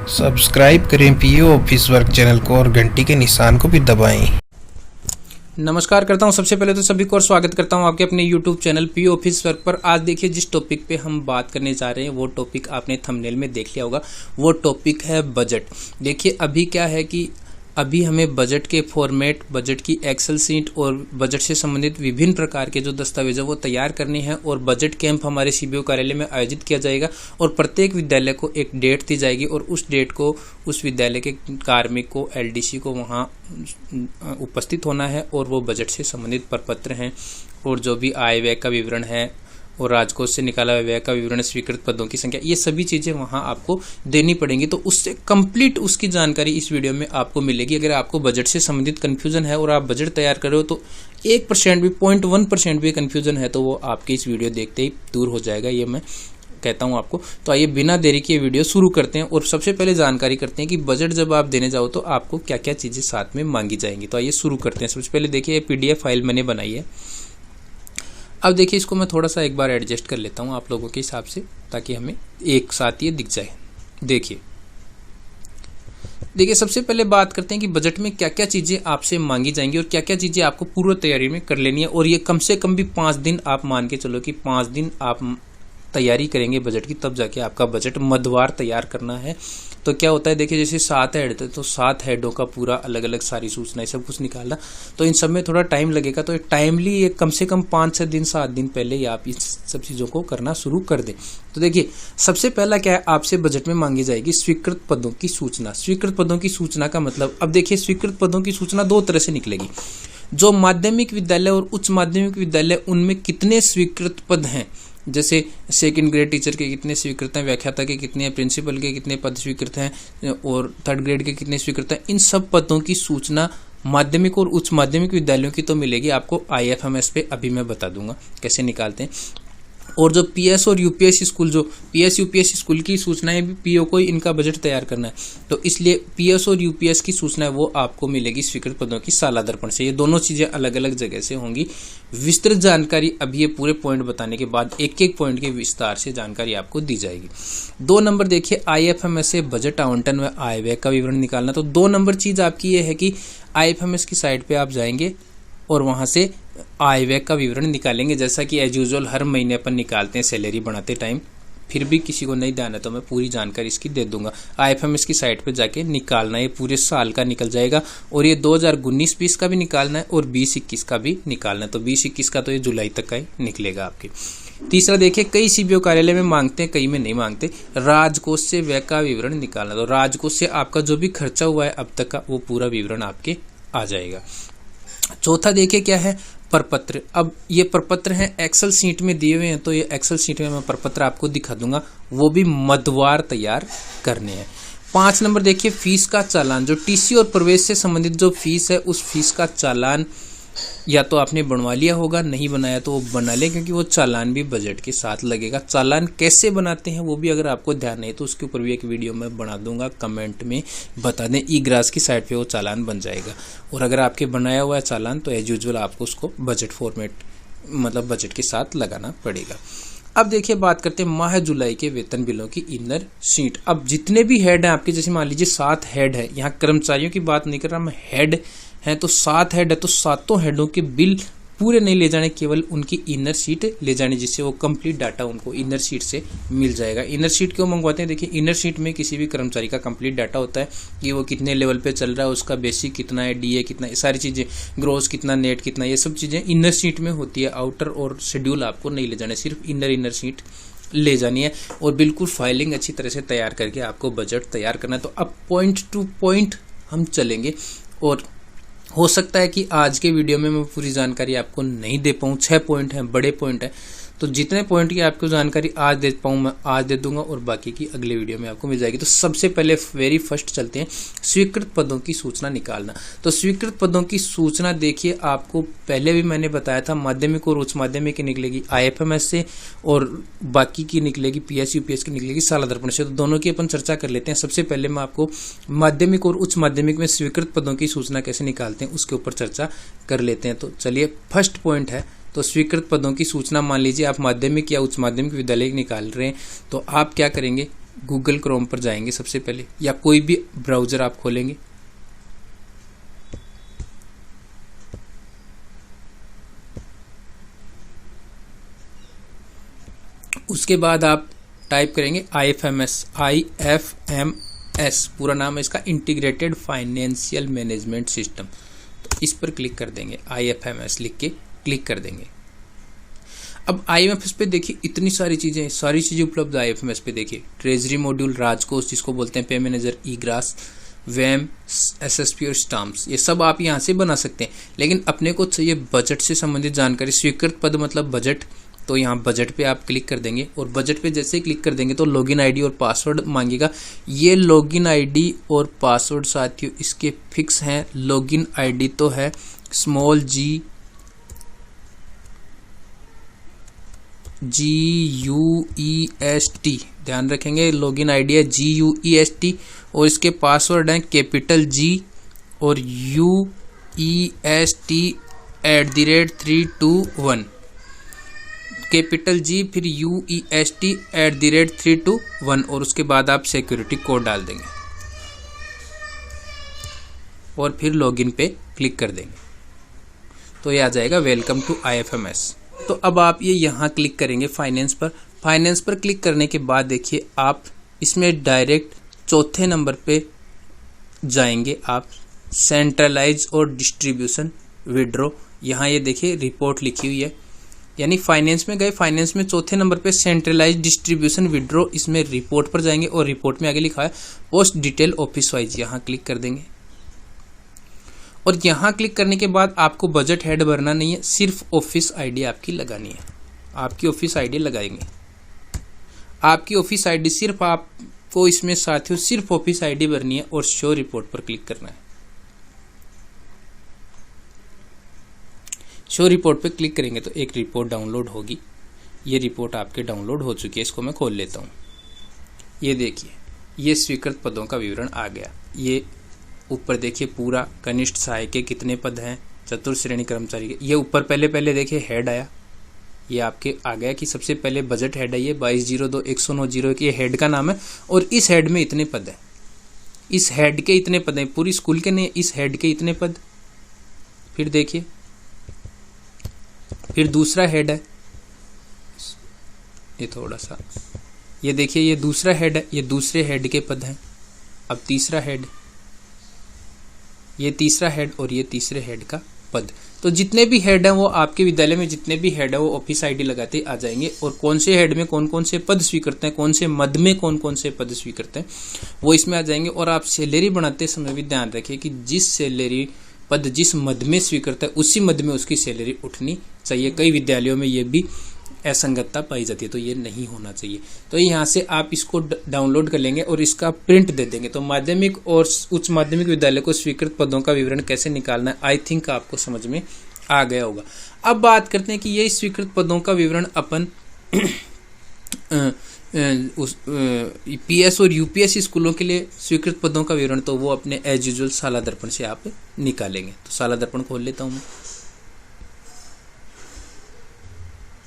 Subscribe करें PO office work channel को और घंटी के निशान को भी दबाएं। नमस्कार करता हूं। सबसे पहले तो सभी को और स्वागत करता हूं आपके अपने YouTube channel PO office work पर। आज देखिए जिस टॉपिक पे हम बात करने जा रहे हैं वो टॉपिक आपने थंबनेल में देख लिया होगा। वो टॉपिक है बजट। देखिए अभी क्या है कि अभी हमें बजट के फॉर्मेट, बजट की एक्सेल शीट और बजट से संबंधित विभिन्न प्रकार के जो दस्तावेज है वो तैयार करने हैं और बजट कैंप हमारे सीबीओ कार्यालय में आयोजित किया जाएगा और प्रत्येक विद्यालय को एक डेट दी जाएगी और उस डेट को उस विद्यालय के कार्मिक को, एलडीसी को वहाँ उपस्थित होना है और वो बजट से संबंधित प्रपत्र हैं और जो भी आय व्यय का विवरण है और राजकोष से निकाला हुआ व्यय का विवरण, स्वीकृत पदों की संख्या, ये सभी चीज़ें वहाँ आपको देनी पड़ेंगी। तो उससे कंप्लीट उसकी जानकारी इस वीडियो में आपको मिलेगी। अगर आपको बजट से संबंधित कन्फ्यूजन है और आप बजट तैयार कर रहे हो तो 1% भी 0.1% भी कन्फ्यूजन है तो वो आपके इस वीडियो देखते ही दूर हो जाएगा, ये मैं कहता हूँ आपको। तो आइए बिना देरी के वीडियो शुरू करते हैं और सबसे पहले जानकारी करते हैं कि बजट जब आप देने जाओ तो आपको क्या क्या चीज़ें साथ में मांगी जाएंगी। तो आइए शुरू करते हैं। सबसे पहले देखिए PDF फाइल मैंने बनाई है। अब देखिए इसको मैं थोड़ा सा एक बार एडजस्ट कर लेता हूँ आप लोगों के हिसाब से ताकि हमें एक साथ ये दिख जाए। देखिए सबसे पहले बात करते हैं कि बजट में क्या क्या चीज़ें आपसे मांगी जाएंगी और क्या क्या चीज़ें आपको पूर्व तैयारी में कर लेनी है। और ये कम से कम भी 5 दिन आप मान के चलो कि 5 दिन आप तैयारी करेंगे बजट की, तब जाके आपका बजट मध्यवार तैयार करना है। तो क्या होता है देखिए जैसे 7 हेड थे तो 7 हेडों का पूरा अलग अलग सारी सूचनाएं सब कुछ निकालना, तो इन सब में थोड़ा टाइम लगेगा। तो टाइमली ये कम से कम 5-6 दिन 7 दिन पहले ही आप इस सब चीज़ों को करना शुरू कर दें। तो देखिए सबसे पहला क्या है, आपसे बजट में मांगी जाएगी स्वीकृत पदों की सूचना। स्वीकृत पदों की सूचना का मतलब, अब देखिए स्वीकृत पदों की सूचना 2 तरह से निकलेगी। जो माध्यमिक विद्यालय और उच्च माध्यमिक विद्यालय उनमें कितने स्वीकृत पद हैं, जैसे सेकंड ग्रेड टीचर के कितने स्वीकृत हैं, व्याख्याता के कितने हैं, प्रिंसिपल के कितने पद स्वीकृत हैं और थर्ड ग्रेड के कितने स्वीकृत हैं, इन सब पदों की सूचना माध्यमिक और उच्च माध्यमिक विद्यालयों की तो मिलेगी आपको IFMS पे। अभी मैं बता दूंगा कैसे निकालते हैं। और जो PS और UPS स्कूल, जो PS UPS स्कूल की सूचनाएं भी PO को ही इनका बजट तैयार करना है, तो इसलिए PS और UPS की सूचनाएं वो आपको मिलेगी स्वीकृत पदों की सालादर्पण से। ये दोनों चीजें अलग अलग जगह से होंगी। विस्तृत जानकारी अभी ये पूरे पॉइंट बताने के बाद एक एक पॉइंट के विस्तार से जानकारी आपको दी जाएगी। 2 नंबर देखिए IFMS से बजट आवंटन व आय व्यय का विवरण निकालना। तो 2 नंबर चीज आपकी ये है कि IFMS की साइट पे आप जाएंगे और वहां से आय व्यय का विवरण निकालेंगे, जैसा कि एज यूजुअल हर महीने अपन निकालते हैं सैलरी बनाते टाइम। फिर भी किसी को नहीं ध्यान है तो मैं पूरी जानकारी इसकी दे दूंगा। IFMS की साइट पे जाके निकालना, ये पूरे साल का निकल जाएगा और ये 2019-20 का भी निकालना है और 20-21 का भी निकालना है। तो 20-21 का तो ये जुलाई तक का ही निकलेगा आपके। तीसरा देखिए, कई सीबीओ कार्यालय में मांगते हैं, कई में नहीं मांगते, राजकोष से व्यय का विवरण निकालना। तो राजकोष से आपका जो भी खर्चा हुआ है अब तक का वो पूरा विवरण आपके आ जाएगा। चौथा देखिए क्या है, प्रपत्र। अब ये प्रपत्र हैं एक्सेल शीट में दिए हुए हैं, तो ये एक्सेल शीट में मैं प्रपत्र आपको दिखा दूंगा, वो भी मध्यवार तैयार करने हैं। 5 नंबर देखिए, फीस का चालान। जो TC और प्रवेश से संबंधित जो फीस है उस फीस का चालान या तो आपने बनवा लिया होगा, नहीं बनाया तो वो बना ले, क्योंकि वो चालान भी बजट के साथ लगेगा। चालान कैसे बनाते हैं वो भी अगर आपको ध्यान नहीं तो उसके ऊपर भी एक वीडियो मैं बना दूंगा, कमेंट में बता दें। E-ग्रास की साइट पे वो चालान बन जाएगा। और अगर आपके बनाया हुआ है चालान तो एज यूजुअल आपको उसको बजट फॉर्मेट मतलब बजट के साथ लगाना पड़ेगा। अब देखिए बात करते हैं माह जुलाई के वेतन बिलों की इनर शीट। अब जितने भी हेड हैं आपके, जैसे मान लीजिए 7 हेड है, यहाँ कर्मचारियों की बात नहीं कर रहा मैं, हेड है तो 7 हेड है तो 7 हेडों के बिल पूरे नहीं ले जाने, केवल उनकी इनर शीट ले जानी, जिससे वो कंप्लीट डाटा उनको इनर शीट से मिल जाएगा। इनर शीट क्यों मंगवाते हैं, देखिए इनर शीट में किसी भी कर्मचारी का कंप्लीट डाटा होता है कि वो कितने लेवल पे चल रहा है, उसका बेसिक कितना है, DA कितना, ये सारी चीज़ें, ग्रोस कितना, नेट कितना, ये सब चीज़ें इनर शीट में होती है। आउटर और शेड्यूल आपको नहीं ले जाने, सिर्फ इनर शीट ले जानी है और बिल्कुल फाइलिंग अच्छी तरह से तैयार करके आपको बजट तैयार करना है। तो अब पॉइंट टू पॉइंट हम चलेंगे और हो सकता है कि आज के वीडियो में मैं पूरी जानकारी आपको नहीं दे पाऊँ। 6 पॉइंट हैं, बड़े पॉइंट हैं, तो जितने पॉइंट की आपको जानकारी आज दे पाऊँ मैं आज दे दूंगा और बाकी की अगले वीडियो में आपको मिल जाएगी। तो सबसे पहले वेरी फर्स्ट चलते हैं, स्वीकृत पदों की सूचना निकालना। तो स्वीकृत पदों की सूचना देखिए आपको पहले भी मैंने बताया था, माध्यमिक और उच्च माध्यमिक की निकलेगी IFMS से और बाकी की निकलेगी PS UPS की निकलेगी सालादर्पण से। तो दोनों की अपन चर्चा कर लेते हैं। सबसे पहले मैं आपको माध्यमिक और उच्च माध्यमिक में स्वीकृत पदों की सूचना कैसे निकालते हैं उसके ऊपर चर्चा कर लेते हैं। तो चलिए फर्स्ट पॉइंट है, तो स्वीकृत पदों की सूचना, मान लीजिए आप माध्यमिक या उच्च माध्यमिक विद्यालय निकाल रहे हैं, तो आप क्या करेंगे, गूगल क्रोम पर जाएंगे सबसे पहले, या कोई भी ब्राउज़र आप खोलेंगे। उसके बाद आप टाइप करेंगे IFMS पूरा नाम है इसका, इंटीग्रेटेड फाइनेंशियल मैनेजमेंट सिस्टम। तो इस पर क्लिक कर देंगे, IFMS लिख के क्लिक कर देंगे। अब IFMS पे देखिए इतनी सारी चीज़ें उपलब्ध है। IFMS पे देखिए ट्रेजरी मॉड्यूल, राजकोष जिसको बोलते हैं, पे मैनेजर, ईग्रास, वैम, SSP और स्टाम्प्स, ये सब आप यहाँ से बना सकते हैं। लेकिन अपने को चाहिए बजट से संबंधित जानकारी, स्वीकृत पद मतलब बजट। तो यहाँ बजट पे आप क्लिक कर देंगे और बजट पे जैसे ही क्लिक कर देंगे तो लॉगिन आईडी और पासवर्ड मांगेगा। ये लॉगिन आईडी और पासवर्ड साथियों इसके फिक्स हैं। लॉगिन आईडी तो है GUEST, ध्यान रखेंगे, लॉगिन आईडी है GUEST और इसके पासवर्ड हैं कैपिटल G और UEST@321, कैपिटल G फिर UEST@321 और उसके बाद आप सिक्योरिटी कोड डाल देंगे और फिर लॉगिन पे क्लिक कर देंगे तो ये आ जाएगा वेलकम टू IFMS। तो अब आप ये यहाँ क्लिक करेंगे फाइनेंस पर। फाइनेंस पर क्लिक करने के बाद देखिए आप इसमें डायरेक्ट चौथे नंबर पे जाएंगे आप, सेंट्रलाइज और डिस्ट्रीब्यूशन विड्रॉ। यहाँ ये देखिए रिपोर्ट लिखी हुई है, यानी फाइनेंस में गए, फाइनेंस में चौथे नंबर पे सेंट्रलाइज डिस्ट्रीब्यूशन विड्रॉ, इसमें रिपोर्ट पर जाएंगे और रिपोर्ट में आगे लिखा है पोस्ट डिटेल ऑफिस वाइज, यहाँ क्लिक कर देंगे। और यहाँ क्लिक करने के बाद आपको बजट हेड भरना नहीं है, सिर्फ ऑफिस आईडी आपकी लगानी है। आपकी ऑफिस आईडी लगाएंगे, आपकी ऑफिस आईडी सिर्फ आपको इसमें साथियों सिर्फ ऑफिस आईडी भरनी है और शो रिपोर्ट पर क्लिक करना है। शो रिपोर्ट पे क्लिक करेंगे तो एक रिपोर्ट डाउनलोड होगी। ये रिपोर्ट आपके डाउनलोड हो चुकी है, इसको मैं खोल लेता हूँ। ये देखिए ये स्वीकृत पदों का विवरण आ गया। ये ऊपर देखिए पूरा कनिष्ठ सहायक के कितने पद हैं, चतुर्थ श्रेणी कर्मचारी के, ये ऊपर पहले देखिए हेड आया, ये आपके आ गया कि सबसे पहले बजट हेड है ये 2202-109-01, ये हेड का नाम है और इस हेड में इतने पद हैं, इस हेड के इतने पद हैं, पूरी स्कूल के नहीं, इस हेड के इतने पद। फिर देखिए फिर दूसरा हेड है, ये थोड़ा सा, ये देखिए ये दूसरा हेड है, ये दूसरे हेड के पद हैं। अब तीसरा हेड, ये तीसरा हेड और ये तीसरे हेड का पद। तो जितने भी हेड हैं वो आपके विद्यालय में जितने भी हेड है वो ऑफिस आईडी लगाते आ जाएंगे और कौन से हेड में कौन कौन से पद स्वीकृत हैं, कौन से मद में कौन कौन से पद स्वीकृत हैं वो इसमें आ जाएंगे। और आप सैलरी बनाते समय भी ध्यान रखिए कि जिस सैलरी पद जिस मद में स्वीकृत है उसी मद में उसकी सैलरी उठनी चाहिए। कई विद्यालयों में ये भी असंगतता पाई जाती है, तो ये नहीं होना चाहिए। तो यहाँ से आप इसको डाउनलोड कर लेंगे और इसका प्रिंट दे देंगे। तो माध्यमिक और उच्च माध्यमिक विद्यालय को स्वीकृत पदों का विवरण कैसे निकालना है, आई थिंक आपको समझ में आ गया होगा। अब बात करते हैं कि ये स्वीकृत पदों का विवरण अपन PS और UPS स्कूलों के लिए स्वीकृत पदों का विवरण तो वो अपने एज यूजुअल साला दर्पण से आप निकालेंगे। तो साला दर्पण खोल लेता हूँ मैं।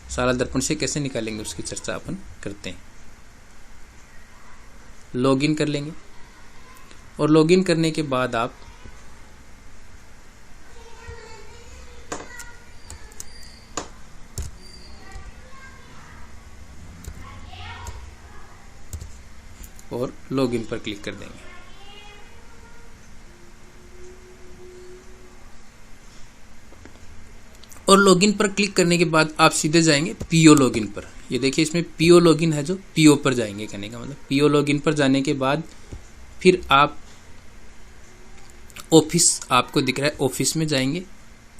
साला दर्पण से कैसे निकालेंगे उसकी चर्चा अपन करते हैं। लॉगिन कर लेंगे और लॉगिन करने के बाद आप और लॉगिन पर क्लिक कर देंगे। और लॉगिन पर क्लिक करने के बाद आप सीधे जाएंगे PO लॉगिन पर। ये देखिए इसमें PO लॉगिन है, जो PO पर जाएंगे, कहने का मतलब PO लॉगिन पर जाने के बाद फिर आप ऑफिस आपको दिख रहा है, ऑफिस में जाएंगे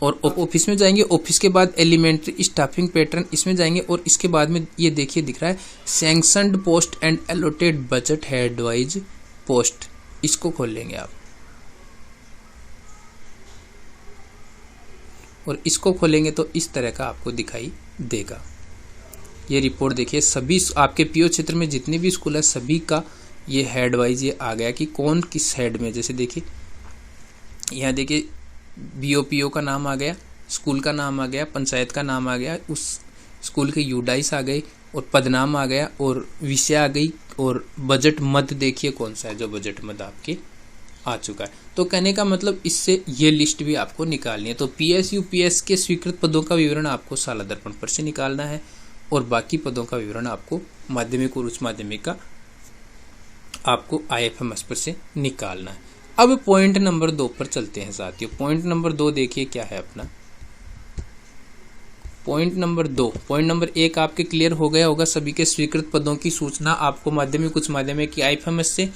और ऑफिस में जाएंगे। ऑफिस के बाद एलिमेंट्री स्टाफिंग पैटर्न इसमें जाएंगे और इसके बाद में ये देखिए दिख रहा है sanctioned post and allotted budget head wise post, इसको खोल लेंगे आप। और इसको खोलेंगे तो इस तरह का आपको दिखाई देगा। ये रिपोर्ट देखिए सभी आपके PO क्षेत्र में जितने भी स्कूल है सभी का ये हेड वाइज ये आ गया कि कौन किस हेड में। जैसे देखिए यहाँ देखिए BOPO का नाम आ गया, स्कूल का नाम आ गया, पंचायत का नाम आ गया, उस स्कूल के यूडाइस आ गए और पदनाम आ गया और विषय आ गई और बजट मद देखिए कौन सा है जो बजट मद आपके आ चुका है। तो कहने का मतलब इससे ये लिस्ट भी आपको निकालनी है। तो पीएस यूपीएस के स्वीकृत पदों का विवरण आपको साला दर्पण पर से निकालना है और बाकी पदों का विवरण आपको माध्यमिक और उच्च माध्यमिक का आपको आईएफएमएस पर से निकालना है। अब पॉइंट नंबर 2 पर चलते हैं साथियों। पॉइंट नंबर 2 देखिए क्या है अपना। पॉइंट नंबर 1 आपके क्लियर हो गया होगा। सभी के स्वीकृत पदों की सूचना आपको माध्यमिक उच्च माध्यमिक की आईएफएमएस से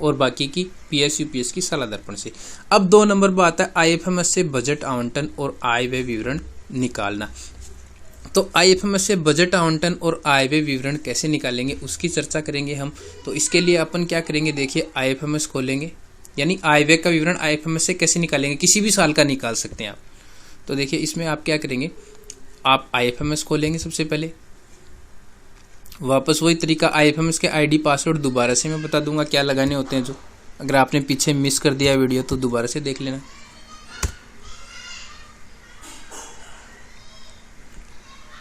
और बाकी की पीएस यूपीएस की साला दर्पण से। अब 2 नंबर पर आता है आईएफएमएस से बजट आवंटन और आय व्यय विवरण निकालना। तो आईएफएमएस से बजट आवंटन और आय व्यय विवरण कैसे निकालेंगे उसकी चर्चा करेंगे हम। तो इसके लिए अपन क्या करेंगे, देखिए आईएफएमएस खोलेंगे, यानी आय व्यय का विवरण आईएफएमएस से कैसे निकालेंगे, किसी भी साल का निकाल सकते हैं आप। तो देखिए इसमें आप क्या करेंगे, आप आईएफएमएस खोलेंगे सबसे पहले, वापस वही तरीका आईएफएमएस के आईडी पासवर्ड दोबारा से मैं बता दूंगा क्या लगाने होते हैं, जो अगर आपने पीछे मिस कर दिया वीडियो तो दोबारा से देख लेना।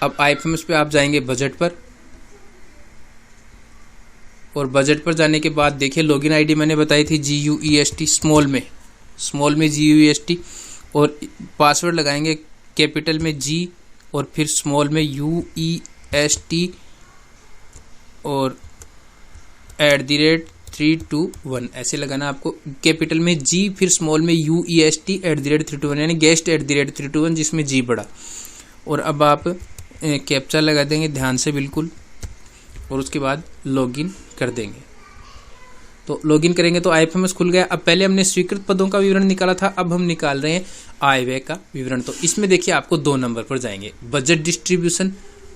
अब आईएफएमएस पे आप जाएंगे बजट पर और बजट पर जाने के बाद देखिए लॉगिन आईडी मैंने बताई थी GUEST स्मॉल में GUEST और पासवर्ड लगाएंगे कैपिटल में G और फिर स्मॉल में UEST और @321 ऐसे लगाना आपको। कैपिटल में G फिर स्मॉल में UEST @321 यानी गेस्ट @321 जिसमें G बड़ा। और अब आप कैप्चा लगा देंगे ध्यान से बिल्कुल और उसके बाद लॉगिन कर देंगे। तो लॉगिन करेंगे तो आईएफएमएस खुल गया। अब पहले हमने स्वीकृत पदों का विवरण निकाला था, अब हम निकाल रहे हैं आय व्यय का विवरण। तो इसमें देखिए आपको 2 नंबर पर जाएंगे बजट डिस्ट्रीब्यूशन,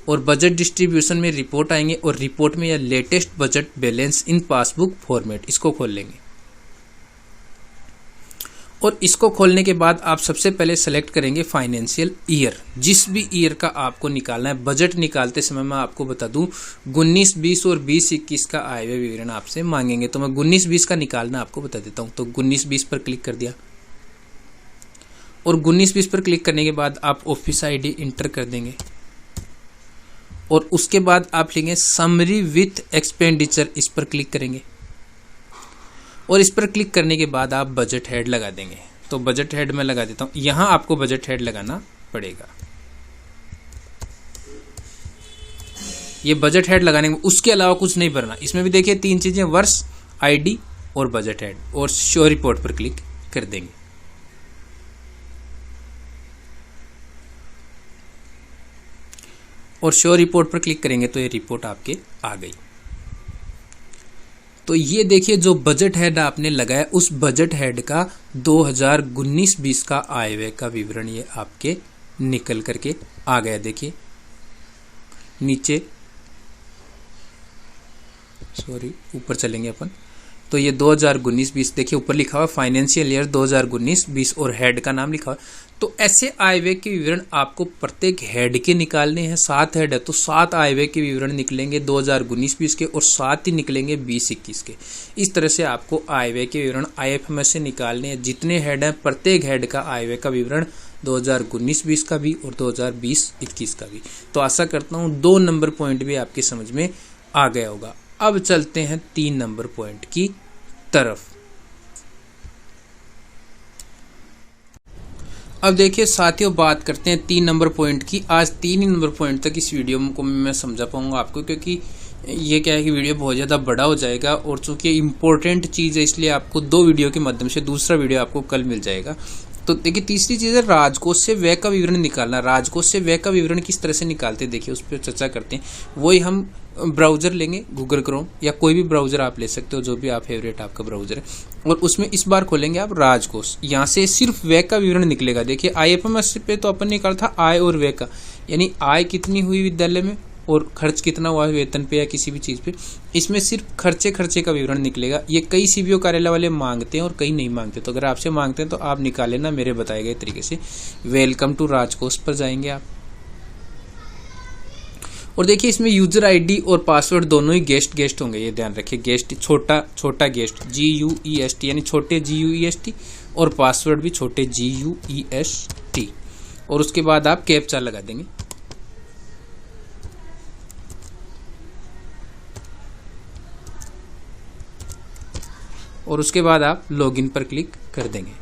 और बजट डिस्ट्रीब्यूशन में रिपोर्ट आएंगे और रिपोर्ट में यह latest budget balance in passbook format, इसको खोल लेंगे। और इसको खोलने के बाद आप सबसे पहले सेलेक्ट करेंगे फाइनेंशियल ईयर, जिस भी ईयर का आपको निकालना है। बजट निकालते समय मैं आपको बता दूं 19-20 और 20-21 का आय व्यय विवरण आपसे मांगेंगे, तो मैं 19-20 का निकालना आपको बता देता हूं। तो 19-20 पर क्लिक कर दिया और 19-20 पर क्लिक करने के बाद आप ऑफिस आईडी इंटर कर देंगे और उसके बाद आप लेंगे समरी विथ एक्सपेंडिचर, इस पर क्लिक करेंगे और इस पर क्लिक करने के बाद आप बजट हेड लगा देंगे। तो बजट हेड मैं लगा देता हूं, यहां आपको बजट हेड लगाना पड़ेगा। ये बजट हेड लगाने में उसके अलावा कुछ नहीं भरना। इसमें भी देखिए 3 चीजें, वर्ष, आईडी और बजट हेड, और शो रिपोर्ट पर क्लिक कर देंगे। और शो रिपोर्ट पर क्लिक करेंगे तो ये रिपोर्ट आपके आ गई। तो ये देखिए जो बजट हेड आपने लगाया उस बजट हेड का 2019-20 का आय व्यय का विवरण ये आपके निकल करके आ गया। देखिए नीचे, सॉरी ऊपर चलेंगे अपन, तो ये 2019-20 देखिए ऊपर लिखा हुआ फाइनेंशियल ईयर 2019-20 और हेड का नाम लिखा हुआ। तो ऐसे आय व्यय के विवरण आपको प्रत्येक हेड के निकालने हैं। 7 हेड है तो 7 आय व्यय के विवरण निकलेंगे 2019-20 के और 7 ही निकलेंगे 20-21 के। इस तरह से आपको आय व्यय के विवरण आईएफएमएस से निकालने हैं। जितने हेड हैं प्रत्येक हेड का आय व्यय का विवरण 2019-20 का भी और 2020-21 का भी। तो आशा करता हूँ 2 नंबर पॉइंट भी आपके समझ में आ गया होगा। अब चलते हैं 3 नंबर पॉइंट की तरफ। अब देखिए साथियों बात करते हैं 3 नंबर पॉइंट की। आज 3 ही नंबर पॉइंट तक इस वीडियो को मैं समझा पाऊंगा आपको, क्योंकि ये क्या है कि वीडियो बहुत ज़्यादा बड़ा हो जाएगा और चूंकि इम्पोर्टेंट चीज़ है इसलिए आपको 2 वीडियो के माध्यम से दूसरा वीडियो आपको कल मिल जाएगा। तो देखिए तीसरी चीज़ है राजकोष से व्यय का विवरण निकालना। राजकोष से व्यय का विवरण किस तरह से निकालते हैं देखिए उस पर चर्चा करते हैं। वही हम ब्राउजर लेंगे, गूगल क्रोम या कोई भी ब्राउजर आप ले सकते हो, जो भी आप फेवरेट आपका ब्राउजर है, और उसमें इस बार खोलेंगे आप राजकोष। यहाँ से सिर्फ व्यय का विवरण निकलेगा। देखिए आईएफएमएस पे तो अपन निकाला था आय और व्यय का, यानी आय कितनी हुई विद्यालय में और खर्च कितना हुआ वेतन पे या किसी भी चीज़ पे। इसमें सिर्फ खर्चे का विवरण निकलेगा। ये कई सीबीओ कार्यालय वाले मांगते हैं और कई नहीं मांगते। तो अगर आपसे मांगते हैं तो आप निकाल लेना मेरे बताए गए तरीके से। वेलकम टू राजकोष पर जाएंगे आप और देखिए इसमें यूजर आईडी और पासवर्ड दोनों ही गेस्ट होंगे, ये ध्यान रखिए। गेस्ट छोटा गेस्ट GUEST यानी छोटे GUEST और पासवर्ड भी छोटे GUEST। और उसके बाद आप कैप्चा लगा देंगे और उसके बाद आप लॉगिन पर क्लिक कर देंगे।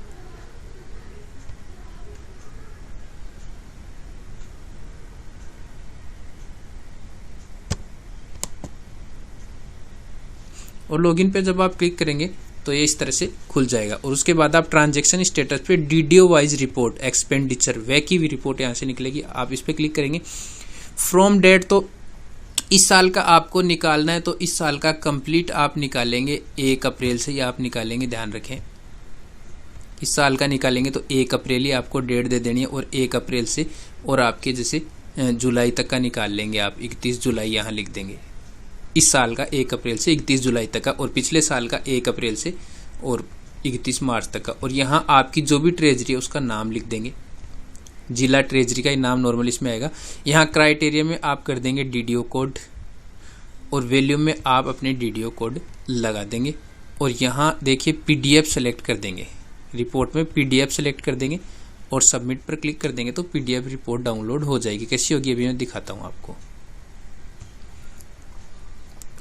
और लॉगिन पे जब आप क्लिक करेंगे तो ये इस तरह से खुल जाएगा। और उसके बाद आप ट्रांजैक्शन स्टेटस पे डीडीओ वाइज रिपोर्ट एक्सपेंडिचर वे की भी रिपोर्ट यहाँ से निकलेगी, आप इस पे क्लिक करेंगे। फ्रॉम डेट तो इस साल का आपको निकालना है, तो इस साल का कंप्लीट आप निकालेंगे 1 अप्रैल से ही आप निकालेंगे, ध्यान रखें। इस साल का निकालेंगे तो 1 अप्रैल ही आपको डेट दे देनी है और 1 अप्रैल से और आपके जैसे जुलाई तक का निकाल लेंगे आप, 31 जुलाई यहाँ लिख देंगे। इस साल का 1 अप्रैल से 31 जुलाई तक का, और पिछले साल का 1 अप्रैल से और 31 मार्च तक का। और यहाँ आपकी जो भी ट्रेजरी है उसका नाम लिख देंगे, जिला ट्रेजरी का ही नाम नॉर्मल इसमें आएगा। यहाँ क्राइटेरिया में आप कर देंगे डीडीओ कोड और वैल्यू में आप अपने डीडीओ कोड लगा देंगे। और यहाँ देखिए पीडीएफ सेलेक्ट कर देंगे, रिपोर्ट में पीडीएफ सेलेक्ट कर देंगे और सबमिट पर क्लिक कर देंगे तो पीडीएफ रिपोर्ट डाउनलोड हो जाएगी। कैसी होगी अभी मैं दिखाता हूँ आपको।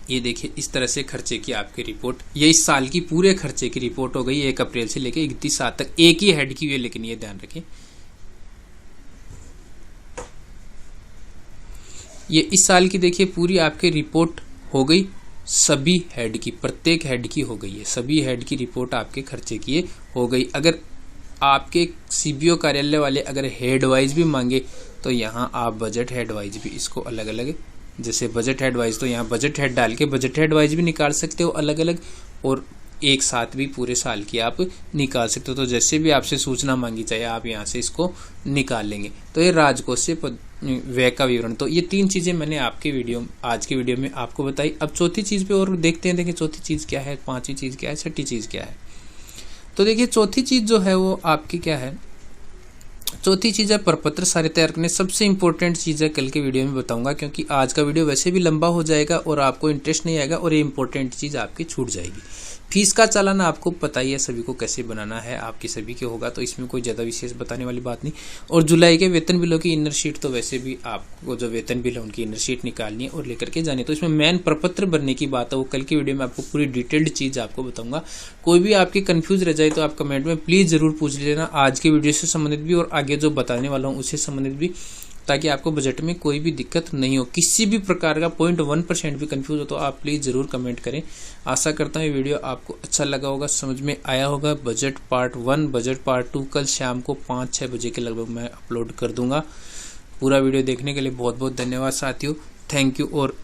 ये देखिए इस तरह से खर्चे की आपकी रिपोर्ट, ये इस साल की पूरे खर्चे की रिपोर्ट हो गई 1 अप्रैल से लेकर 31/7 तक। एक ही हेड की हुई है, लेकिन ये ध्यान रखें ये इस साल की देखिए पूरी आपकी रिपोर्ट हो गई, सभी हेड की, प्रत्येक हेड की हो गई है, सभी हेड की रिपोर्ट आपके खर्चे की हो गई। अगर आपके सीबीओ कार्यालय वाले अगर हेड वाइज भी मांगे तो यहाँ आप बजट हेड वाइज भी इसको अलग अलग, जैसे बजट हेड वाइज तो यहाँ बजट हेड डाल के बजट हेड वाइज भी निकाल सकते हो अलग अलग, और एक साथ भी पूरे साल की आप निकाल सकते हो। तो जैसे भी आपसे सूचना मांगी जाए आप यहाँ से इसको निकाल लेंगे। तो ये राजकोषीय व्यय का विवरण, तो ये 3 चीजें मैंने आपके वीडियो आज के वीडियो में आपको बताई। अब चौथी चीज पे और देखते हैं, देखिए चौथी चीज क्या है, 5वीं चीज क्या है, 6ठी चीज क्या है। तो देखिए चौथी चीज जो है वो आपकी क्या है, चौथी चीज है प्रपत्र सारे तैयार करने। सबसे इंपॉर्टेंट चीज है, कल के वीडियो में बताऊंगा, क्योंकि आज का वीडियो वैसे भी लंबा हो जाएगा और आपको इंटरेस्ट नहीं आएगा और ये इंपॉर्टेंट चीज आपकी छूट जाएगी। फीस का चालान आपको पता ही है सभी को कैसे बनाना है, आपकी सभी के होगा, तो इसमें कोई ज़्यादा विशेष बताने वाली बात नहीं। और जुलाई के वेतन बिलों की इनर शीट तो वैसे भी आपको जो वेतन बिल है उनकी इनर शीट निकालनी है और लेकर के जानी है। तो इसमें मेन प्रपत्र भरने की बात है, वो कल की वीडियो में आपको पूरी डिटेल्ड चीज़ आपको बताऊंगा। कोई भी आपकी कंफ्यूज रह जाए तो आप कमेंट में प्लीज़ ज़रूर पूछ लेना, आज के वीडियो से संबंधित भी और आगे जो बताने वाला हूँ उससे संबंधित भी, ताकि आपको बजट में कोई भी दिक्कत नहीं हो। किसी भी प्रकार का 0.1% भी कंफ्यूज हो तो आप प्लीज़ ज़रूर कमेंट करें। आशा करता हूँ ये वीडियो आपको अच्छा लगा होगा, समझ में आया होगा। बजट पार्ट 1 बजट पार्ट 2 कल शाम को 5-6 बजे के लगभग मैं अपलोड कर दूंगा। पूरा वीडियो देखने के लिए बहुत बहुत धन्यवाद साथियों, थैंक यू। और